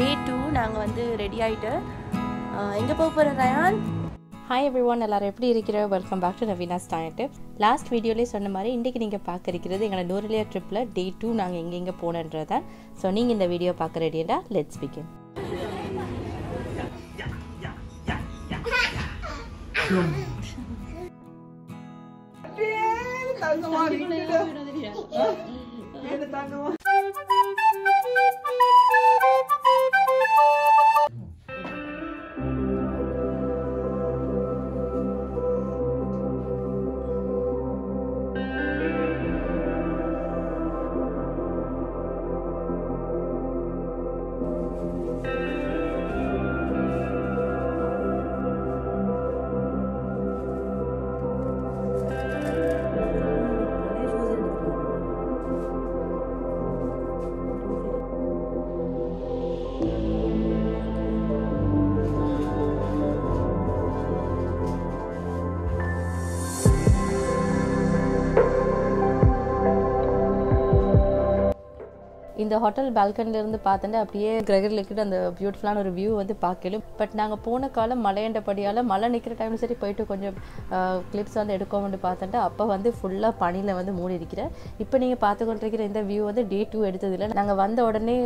Day 2 நாங்கள் வந்து ready ஆகிட்டு எங்கே போக போகிறோம் ரயான்? ஹாய் எவ்ரிஒன், எல்லாரும் எப்படி இருக்கிற? வெல்கம் பேக் டு நவீனாஸ் டிப். லாஸ்ட் வீடியோலேயே சொன்ன மாதிரி இன்றைக்கி நீங்கள் பார்க்க இருக்கிறது எங்களோட NUWARA ELIYA ட்ரிப்பில் Day 2 நாங்கள் எங்கெங்கே போனன்றதான். ஸோ நீங்கள் இந்த வீடியோ பார்க்க ரெடியா? Let's begin. இந்த ஹோட்டல் பால்கனிலேருந்து பார்த்துட்டு அப்படியே கிரகர் லேக்கிட்டு அந்த பியூட்டிஃபுல்லான ஒரு வியூ வந்து பார்க்கலும். பட் நாங்கள் போன காலம் மழையண்டபடியால் மழை நிற்கிற டைமில் சரி போயிட்டு கொஞ்சம் கிளிப்ஸ் வந்து எடுக்கோம்னு பார்த்துட்டு அப்போ வந்து ஃபுல்லாக பனியில் வந்து மூடி இருக்கிறேன். இப்போ நீங்கள் பார்த்து கொண்டிருக்கிற இந்த வியூ வந்து Day 2 எடுத்ததில்லை. நாங்கள் வந்த உடனே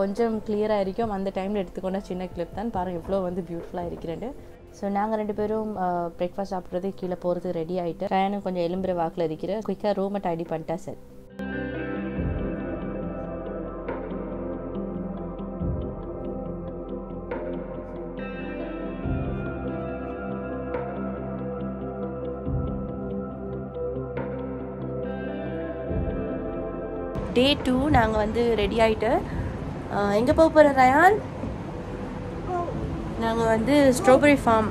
கொஞ்சம் கிளியராக இருக்கும். அந்த டைமில் எடுத்துக்கொண்ட சின்ன கிளிப் தான். பாருங்கள் இவ்வளோ வந்து பியூட்டிஃபுல்லாக இருக்கிறேன். ஸோ நாங்கள் ரெண்டு பேரும் பிரேக்ஃபாஸ்ட் சாப்பிட்றது கீழே போகிறது ரெடி ஆகிட்டு ரயானும் கொஞ்சம் எலும்புற வாக்கில் இருக்கிறேன். குயிக்காக ரூமை டைடி பண்ணிட்டா சார். Day 2 நாங்கள் வந்து ரெடி ஆகிட்டு எங்கே போக போகிறோம் ரயான்? நாங்கள் வந்து ஸ்ட்ராபெரி ஃபார்ம்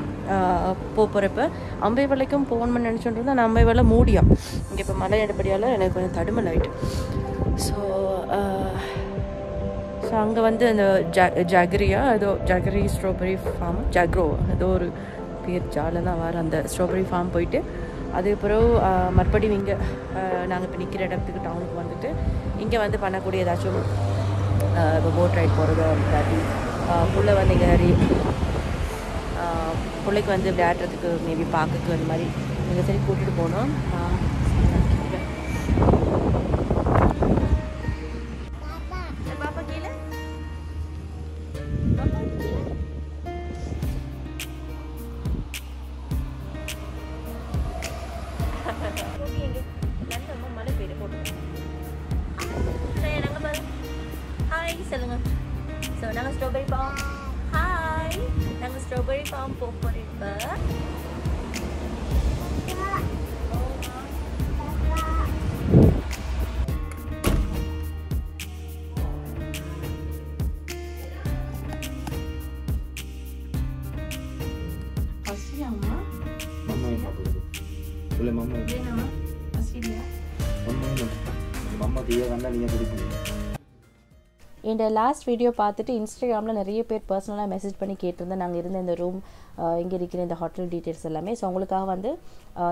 போக போகிறப்ப அம்பைவலைக்கும் போகணும்னு நினச்சிட்டு இருந்தால் நான் அம்பைவலை மூடியோம். இங்கே இப்போ மழை எடுப்படியால் எனக்கு கொஞ்சம் தடுமல் ஆகிட்டு. ஸோ அங்கே வந்து அந்த ஜாகரி ஸ்ட்ராபெரி ஃபார்ம், ஜாக்ரோ ஏதோ ஒரு பேர் ஜாலில் தான் வர அந்த ஸ்ட்ராபெரி ஃபார்ம் போயிட்டு அதுக்கப்புறம் மறுபடியும் இங்கே நாங்கள் இப்போ நிற்கிற இடத்துக்கு டவுனுக்கு வந்துட்டு இங்கே வந்து பண்ணக்கூடிய ஏதாச்சும் இப்போ போட் ரைட் போகிறதோ இல்லாட்டி புள்ளை வந்து இங்கே பிள்ளைக்கு வந்து விளையாடுறதுக்கு மேபி பார்க்குக்கு அந்த மாதிரி இங்கே சரி கூட்டிகிட்டு போனோம். சொல்லுங்க. ஸோ நாங்கள் ஸ்ட்ராபெரி ஃபார்ம் நாங்கள் ஸ்ட்ராபெரி ஃபார்ம் போக போகிறோம். இந்த லாஸ்ட் வீடியோ பார்த்துட்டு இன்ஸ்டாகிராமில் நிறைய பேர் பர்சனலாக மெசேஜ் பண்ணி கேட்டிருந்தேன் நாங்கள் இருந்த இந்த ரூம் இங்கே இருக்கிற இந்த ஹோட்டல் டீட்டெயில்ஸ் எல்லாமே. ஸோ உங்களுக்காக வந்து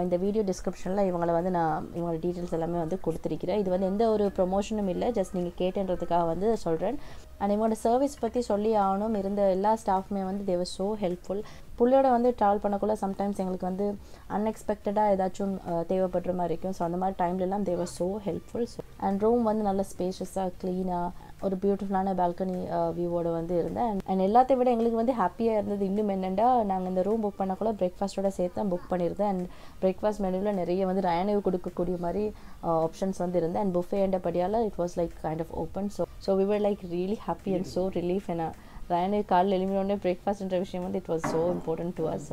இந்த வீடியோ டிஸ்கிரிப்ஷனில் இவங்களோட டீட்டெயில்ஸ் எல்லாமே வந்து கொடுத்துருக்கிறேன். இது வந்து எந்த ஒரு ப்ரொமோஷனும் இல்லை, ஜஸ்ட் நீங்கள் கேட்டுன்றதுக்காக வந்து சொல்கிறேன். அண்ட் இவங்களோட சர்வீஸ் பற்றி சொல்லி ஆகணும். இருந்த எல்லா ஸ்டாஃப்மே வந்து தே வர் ஸோ ஹெல்ப்ஃபுல். புள்ளையோட வந்து ட்ராவல் பண்ணக்குள்ள சம்டைம்ஸ் எங்களுக்கு வந்து அன்எக்ஸ்பெக்டடாக ஏதாச்சும் தேவைப்படுற மாதிரி இருக்கும். ஸோ அந்த மாதிரி டைம்லலாம் they were so helpful. So and room வந்து நல்ல ஸ்பேஷியஸாக க்ளீனாக ஒரு பியூட்டிஃபுல்லான பால்கனி வியூவோட வந்து இருந்தேன். அண்ட் எல்லாத்தை விட எங்களுக்கு வந்து ஹாப்பியாக இருந்தது இன்னும் என்னென்னா, நாங்கள் இந்த ரூம் புக் பண்ணக்குள்ள பிரேக்ஃபாஸ்ட்டோட சேர்த்து தான் புக் பண்ணியிருந்தேன். அண்ட் பிரேக்ஃபாஸ்ட் மெனுவில் நிறைய வந்து ரயானுக்கு கொடுக்கக்கூடிய மாதிரி ஆப்ஷன்ஸ் வந்து இருந்தேன். அண்ட் புஃபே என்றபடியால் it was like kind of open. So we were like really happy and so relief. ஏன்னா ரயானுக்கு காலையில் எழுப்பினோடனே பிரேக்ஃபாஸ்ட்ன்ற விஷயம் வந்து it was so important to us.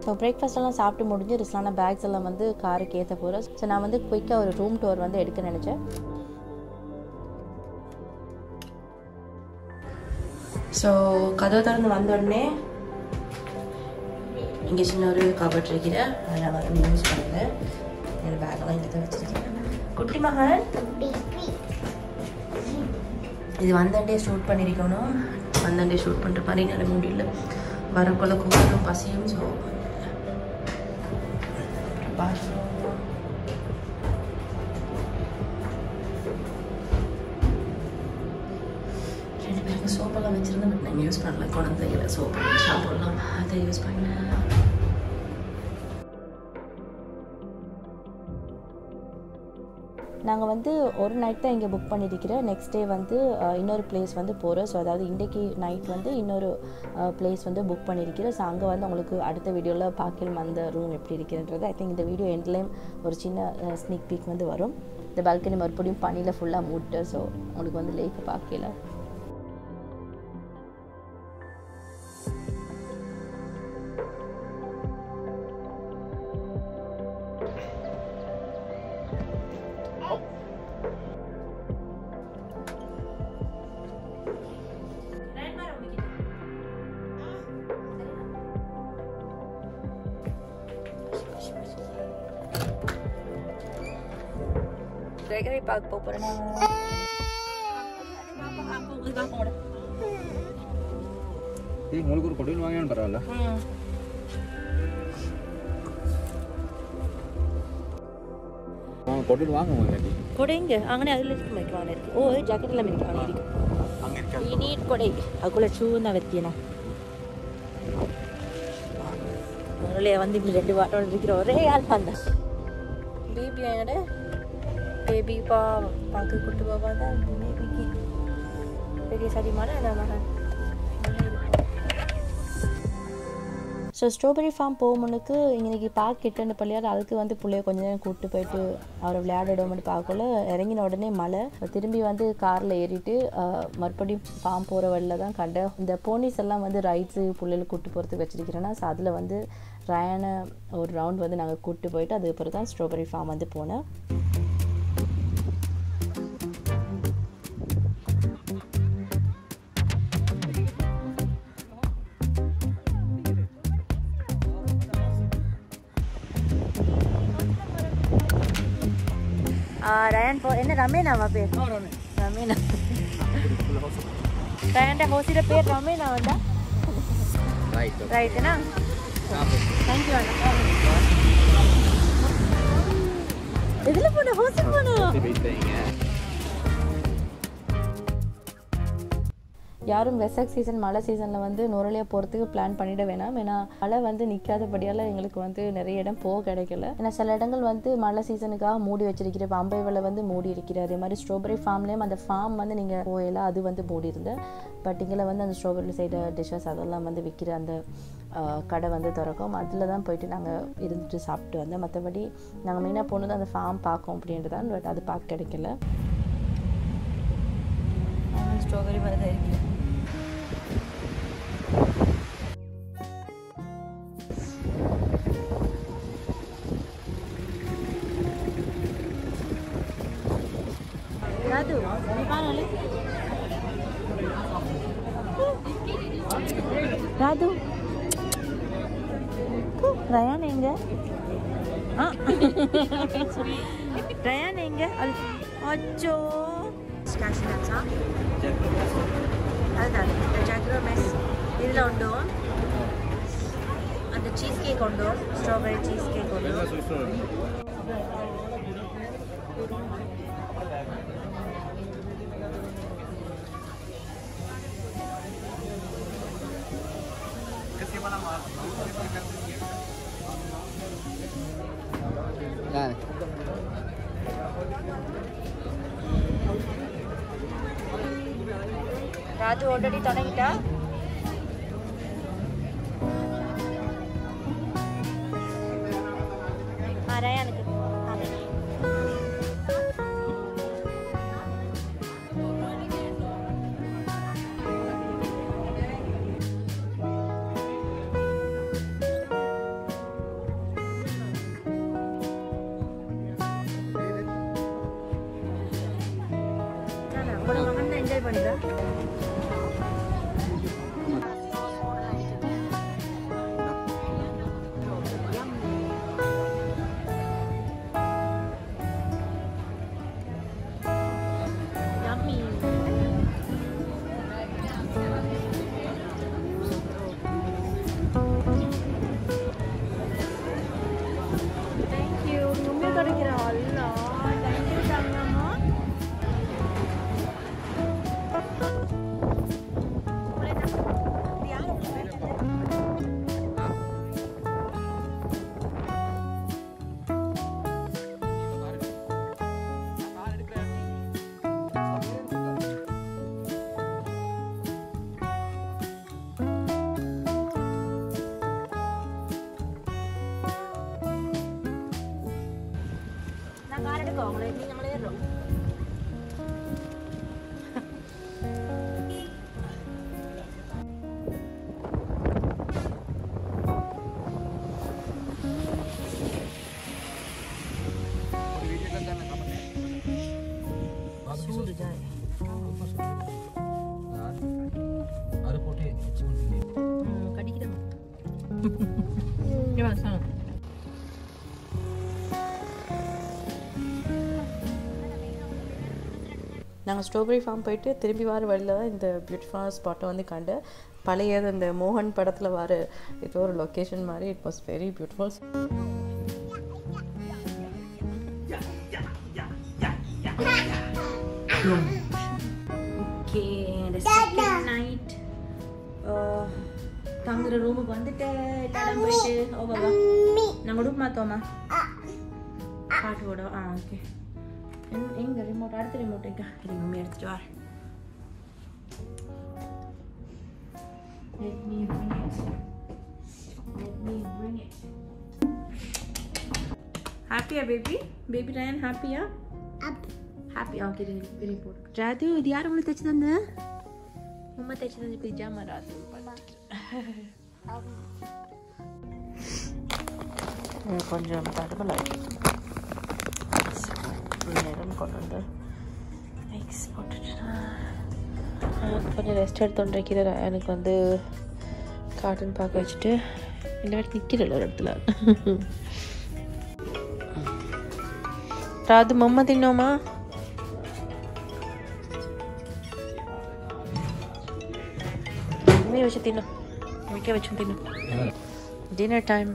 So பிரேக்ஃபாஸ்ட்டெல்லாம் சாப்பிட்டு முடிஞ்சு ரிஸ்லான பேக்ஸ் எல்லாம் வந்து காருக்கு ஏற்ற போகிறோம். ஸோ நான் வந்து குயிக்காக ஒரு ரூம் டூர் வந்து எடுக்க நினச்சேன். ஸோ கதவை திறந்து வந்த உடனே இங்கே சின்ன ஒரு கபர்ட் இருக்கிறேன், நான் வந்து யூஸ் பண்ணுறேன். என் பேக்கெல்லாம் எடுத்து வச்சுருக்கேன். குட்டி மகன் இது வந்தண்டே ஷூட் பண்ணியிருக்கணும். வந்தண்டே ஷூட் பண்ணுற மாதிரி நல்ல முடியல, வரக்குள்ள கூட்டம் பசியும். ஸோ ரெண்டு பேருக்கு சோப்பெல்லாம் வச்சுருந்தேன், பட் நாங்கள் யூஸ் பண்ணல. குழந்தைகளை சோப்பு சாப்பிடலாம், அதை யூஸ் பண்ணேன். நாங்கள் வந்து ஒரு நைட் தான் இங்கே புக் பண்ணியிருக்கிறோம். நெக்ஸ்ட் டே வந்து இன்னொரு பிளேஸ் வந்து போகிறோம். ஸோ அதாவது இன்றைக்கி நைட் வந்து இன்னொரு பிளேஸ் வந்து புக் பண்ணியிருக்கிறோம். ஸோ அங்கே வந்து உங்களுக்கு அடுத்த வீடியோவில் பார்க்கலாம் அந்த ரூம் எப்படி இருக்குன்றது. ஐ திங்க் இந்த வீடியோ எண்ட்லேயும் ஒரு சின்ன ஸ்னீக் பீக் வந்து வரும். இந்த பால்கனி மறுபடியும் பனியில் ஃபுல்லாக மூட்டு. ஸோ உங்களுக்கு வந்து லேக்கு பார்க்கலாம். Jagro park போறேன். ஏய் உங்களுக்கு ஒரு கொடின் வாங்கியான்னு பரவாயில்ல. கொடின் வாங்க உங்களுக்கு. கொடைங்க அங்கனே அதுல இருக்கு மைக்வான இருக்கு. ஓ ஜாக்கெட்ல மினிக்கு வாங்க இருக்கு. அங்க இருக்கு. We need கொடை. அதுக்குள்ள ஷூனா வெத்தியனா. ஒருலே வந்து இப்படி ரெண்டு வாட்டோட இருக்கிற ஒரே ஆள் தான். பேபி என்னடா? பேபி பார்க்க கூட்டு பாபா தான் பேபிக்கு பெரிய சரி மாதிரி மகன். ஸோ ஸ்ட்ராபெரி ஃபார்ம் போகுமுன்னுக்கு இன்றைக்கி பார்க் கிட்டன்னு பள்ளியார் அதுக்கு வந்து பிள்ளைய கொஞ்ச நேரம் கூப்பிட்டு போயிட்டு அவரை விளையாடிடுவோம்னு பார்க்கல. இறங்கின உடனே மழை. திரும்பி வந்து காரில் ஏறிட்டு மறுபடியும் ஃபார்ம் போகிற வழியில் தான் கண்டேன். இந்த போனிஸ் எல்லாம் வந்து ரைட்ஸு பிள்ளைகளுக்கு கூப்பிட்டு போகிறதுக்கு வச்சுருக்கிறேன்னா, ஸோ அதில் வந்து ரயானை ஒரு ரவுண்ட் வந்து நாங்கள் கூப்பிட்டு போயிட்டு அதுக்கப்புறம் தான் ஸ்ட்ராபெரி ஃபார்ம் வந்து போனேன். Ryan என்ன ரமேனாவா பேர்? ரமேனா. ரயான்ட ஹோசில பேர் ரமேனா வந்தா? ரைட்னா? Thank you அண்ணா. எதுல போன ஹோசி போன? யாரும் வெசக் சீசன் மழை சீசனில் வந்து நுரலியா போகிறதுக்கு பிளான் பண்ணிட வேணாம். ஏன்னா மழை வந்து நிற்காதபடியால் எங்களுக்கு வந்து நிறைய இடம் போக கிடைக்கல. ஏன்னா சில இடங்கள் வந்து மழை சீசனுக்காக மூடி வச்சிருக்கிற. பம்பைவில் வந்து மூடி இருக்கிற. அதே மாதிரி ஸ்ட்ராபெரி ஃபார்ம்லேயும் அந்த ஃபார்ம் வந்து நீங்கள் போயலாம், அது வந்து மூடி இருந்தேன். பட் இங்கே வந்து அந்த ஸ்ட்ராபெரி சைடு டிஷ்ஷஸ் அதெல்லாம் வந்து விற்கிற அந்த கடை வந்து திறக்கும். அதில் தான் போயிட்டு நாங்கள் இருந்துட்டு சாப்பிட்டு வந்தோம். மற்றபடி நாங்கள் மெயினாக போனது அந்த ஃபார்ம் பார்க்கோம் அப்படின்றதான். பட் அது பார்க்க கிடைக்கல. ஸ்ட்ராபெரி மாதிரி தான் இருக்கு. Radu, ni mana le? Radu. Ryan enga? Ah. Ryan enga? Acho. Cashew nuts ah? Ada. Jagro mess. Idla undo. And the cheesecake undo. Strawberry cheesecake undo. Radu already தொடங்கிட்டா? ரயானுக்கு enjoy பண்ணிடுறேன். அவங்களே நீங்களே ஏறுறோம். நாங்கள் ஸ்ட்ராபெரி ஃபார்ம் போயிட்டு திரும்பி வர வழியில் தான் இந்த பியூட்டிஃபுல்லான ஸ்பாட்டை வந்து கண்டு பழைய இந்த மோகன் படத்தில் வர இது ஒரு லொக்கேஷன் மாதிரி it was very beautiful. Okay second night தங்குற ரூமுக்கு வந்துட்டு எல்லாரும் போயிட்டு ஓகேவா நாங்கள் ரூம் மாற்றோமா பாட்டு போட ஓகே எங்க ரிமோட் அடுத்த ரிமோட் எங்க மம்மி எடுத்துட்டு வர. Let me bring it. Happy baby? Baby Ryan happy ya? Happy. Okay, very good. Radu, இது யார் உங்களுக்கு தைச்சு தந்த? மம்மா தைச்சு தந்த பிஜாமா ராது. கொஞ்சம் தடவல நேரம் கொண்டு வந்து மிக்ஸ் போட்டுட்டேன். கொஞ்சம் ரெஸ்ட் எடுத்துகிட்டு எனக்கு வந்து கார்ட்டூன் பார்க்க வச்சுட்டு இந்த மாதிரி நிற்கிறல ஒரு இடத்துல. ராது மம்மா தின்னோமா? மம்மியை வச்சு தின்னும் மிக்க வச்சு தின்னும். Dinner time.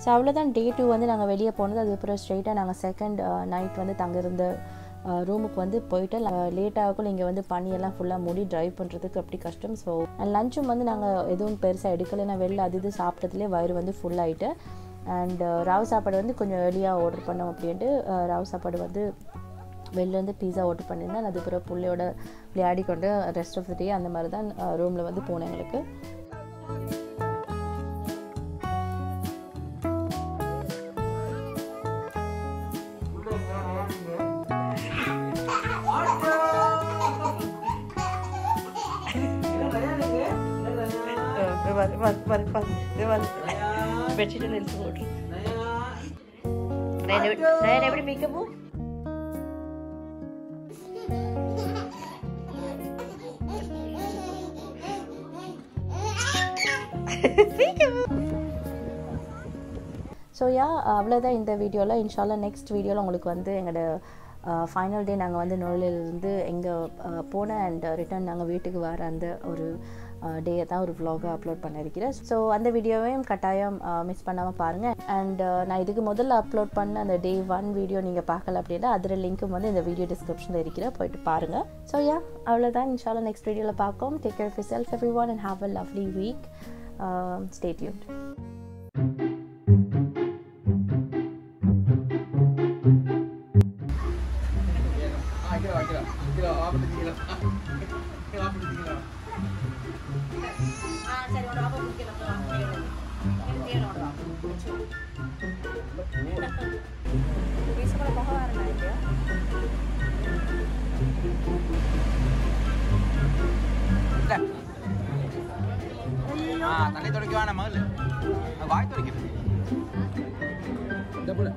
ஸோ அவ்வளோதான் டே 2 வந்து நாங்கள் வெளியே போனது. அதுக்கப்புறம் ஸ்ட்ரெயிட்டாக நாங்கள் செகண்ட் நைட் வந்து தங்கியிருந்த ரூமுக்கு வந்து போயிட்டு லேட்டாகக்குள்ள இங்கே வந்து பனியெல்லாம் ஃபுல்லாக மூடி ட்ரைவ் பண்ணுறதுக்கு அப்படி கஷ்டம். ஸோ லஞ்சும் வந்து நாங்கள் எதுவும் பெருசாக எடுக்கலை. நான் வெளில அது இது சாப்பிட்டதுலேயே வயிறு வந்து ஃபுல்லாகிட்டு. அண்ட் ராவ் சாப்பாடு வந்து கொஞ்சம் ஏர்லியாக ஆர்டர் பண்ணோம் அப்படின்ட்டு ராவ் சாப்பாடு வந்து வெளிலேருந்து பீஸா ஆர்டர் பண்ணியிருந்தேன். அதுக்கப்புறம் பிள்ளையோட விளையாடி கொண்டு ரெஸ்ட் ஆஃப் த டே அந்த மாதிரி தான் ரூமில் வந்து போனேன் எங்களுக்கு. பெட்ஷீட்டில் எடுத்து போட்டு நான் எப்படி மேக்கப்பு ஸோ அவ்வளோதான் இந்த வீடியோவில். இன்ஷால்லா நெக்ஸ்ட் வீடியோவில் உங்களுக்கு வந்து எங்களோட ஃபைனல் டே நாங்கள் வந்து நுழையிலேருந்து எங்கே போனேன் அண்ட் ரிட்டர்ன் நாங்கள் வீட்டுக்கு வர அந்த ஒரு டேயை தான் ஒரு vlog அப்லோட் பண்ணியிருக்கிறேன். ஸோ அந்த வீடியோவையும் கட்டாயம் மிஸ் பண்ணாமல் பாருங்கள். அண்ட் நான் இதுக்கு முதல்ல அப்லோட் பண்ண அந்த டே 1 வீடியோ நீங்கள் பார்க்கல அப்படின்னா அதில் லிங்க்கும் வந்து இந்த வீடியோ டிஸ்கிரிப்ஷனில் இருக்கிறேன், போயிட்டு பாருங்கள். ஸோ அவ்வளோதான். இன்ஷால்லா நெக்ஸ்ட் வீடியோவில் பார்ப்போம். Take care of yourself everyone and have a lovely week. Stay tuned. தலை தொடக்க வேணாம் மகள் வாய் தொடக்க இந்த போல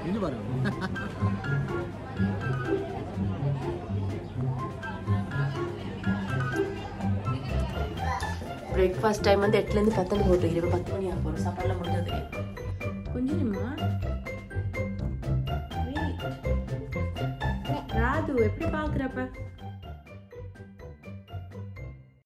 இன்னும் பாருங்க. பிரேக்ஃபாஸ்ட் டைம் வந்து 8லேருந்து 10 மணி போட்டுருக்கிறேன். 10 மணி ஆக போகிறோம். சாப்பாடுலாம் முடிஞ்சது கொஞ்சமா ராது எப்படி பார்க்குறப்ப